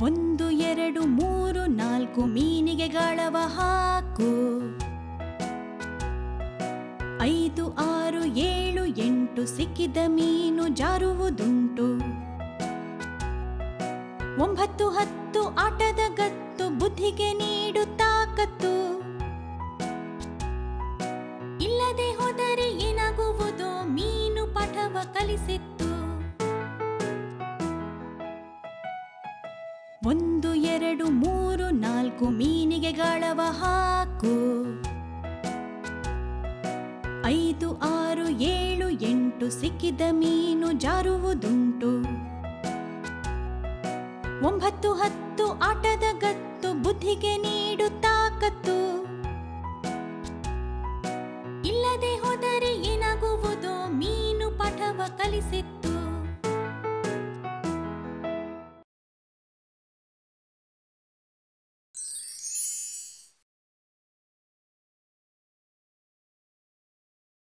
1 2 3 4 ಮೀನಿಗೆ ಗಾಳವ ಹಾಕು. 5 6 7 8 ಸಿಕ್ಕಿದ ಮೀನು ಜಾರುವುದುಂಟು. 9 10 ಆಟದ ಗತ್ತು ಬುದ್ಧಿಗೆ ನೀಡು ತಾಕತ್ತು. ಇಲ್ಲದೆ ಹೋದರೆ ಏನಾಗುವುದೋ ಮೀನು ಪಾಠವ ಕಲಿಸಿತ್ತು. 1 2 3 4 ಮೀನಿಗೆ ಗಾಳವ ಹಾಕು. 5 6 7 8 ಸಿಕ್ಕಿದ ಮೀನು ಜಾರುವುದುಂಟು. 9 10 ಆಟದ ಗತ್ತು ಬುದ್ಧಿಗೆ ನೀಡು ತಾಕತ್ತು. ಇಲ್ಲದೆ ಹೋದರೆ ಏನಾಗುವುದೋ ಮೀನು ಪಾಠವ ಕಲಿಸಿತ್ತು.